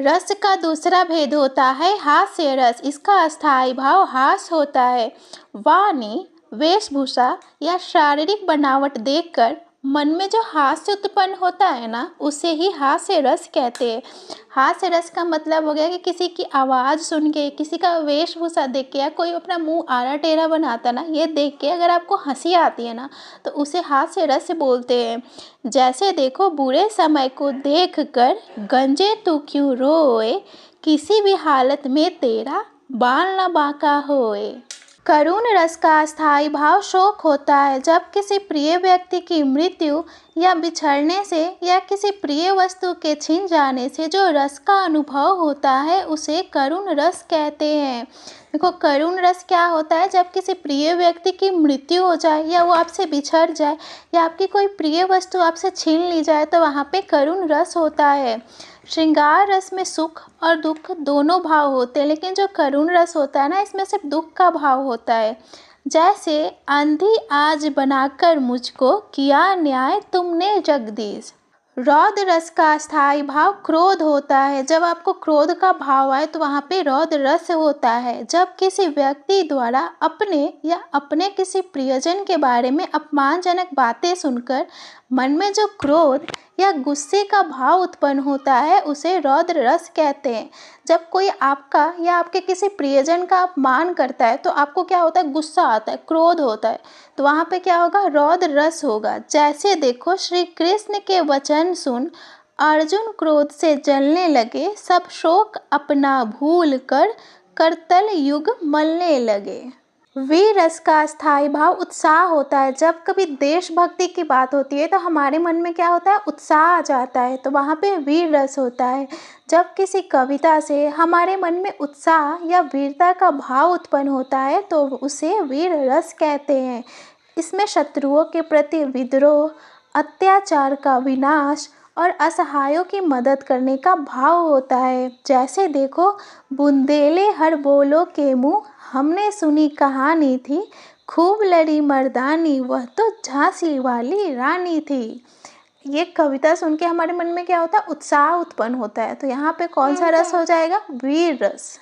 रस का दूसरा भेद होता है हास्य रस। इसका अस्थायी भाव हास्य होता है। वाणी, वेशभूषा या शारीरिक बनावट देखकर मन में जो हास्य उत्पन्न होता है ना, उसे ही हास्य रस कहते हैं। हास्य रस का मतलब हो गया कि किसी की आवाज़ सुन के, किसी का वेशभूषा देख के, या कोई अपना मुंह आड़ा टेढ़ा बनाता ना, ये देख के अगर आपको हंसी आती है ना, तो उसे हास्य रस बोलते हैं। जैसे देखो, बुरे समय को देख कर गंजे तू क्यों रोए, किसी भी हालत में तेरा बाल न बांका होए। करुण रस का अस्थायी भाव शोक होता है। जब किसी प्रिय व्यक्ति की मृत्यु या बिछड़ने से या किसी प्रिय वस्तु के छिन जाने से जो रस का अनुभव होता है, उसे करुण रस कहते हैं। देखो, करुण रस क्या होता है? जब किसी प्रिय व्यक्ति की मृत्यु हो जाए, या वो आपसे बिछड़ जाए, या आपकी कोई प्रिय वस्तु आपसे छीन ली जाए, तो वहाँ पे करुण रस होता है। श्रृंगार रस में सुख और दुख दोनों भाव होते हैं, लेकिन जो करुण रस होता है ना, इसमें सिर्फ दुख का भाव होता है। जैसे, अंधी आज बनाकर मुझको किया न्याय तुमने जगदीश। रौद्र रस का अस्थायी भाव क्रोध होता है। जब आपको क्रोध का भाव आए तो वहाँ पे रौद्र रस होता है। जब किसी व्यक्ति द्वारा अपने या अपने किसी प्रियजन के बारे में अपमानजनक बातें सुनकर मन में जो क्रोध या गुस्से का भाव उत्पन्न होता है, उसे रौद्र रस कहते हैं। जब कोई आपका या आपके किसी प्रियजन का अपमान करता है, तो आपको क्या होता है? गुस्सा आता है, क्रोध होता है। तो वहाँ पे क्या होगा? रौद्र रस होगा। जैसे देखो, श्री कृष्ण के वचन सुन अर्जुन क्रोध से जलने लगे, सब शोक अपना भूल कर करतल युग मलने लगे। वीर रस का अस्थायी भाव उत्साह होता है। जब कभी देशभक्ति की बात होती है, तो हमारे मन में क्या होता है? उत्साह आ जाता है, तो वहाँ पे वीर रस होता है। जब किसी कविता से हमारे मन में उत्साह या वीरता का भाव उत्पन्न होता है, तो उसे वीर रस कहते हैं। इसमें शत्रुओं के प्रति विद्रोह, अत्याचार का विनाश और असहायों की मदद करने का भाव होता है। जैसे देखो, बुंदेले हर बोलो के मुँह, हमने सुनी कहानी थी, खूब लड़ी मर्दानी, वह तो झांसी वाली रानी थी। ये कविता सुन के हमारे मन में क्या होता है? उत्साह उत्पन्न होता है। तो यहाँ पे कौन सा रस हो जाएगा? वीर रस।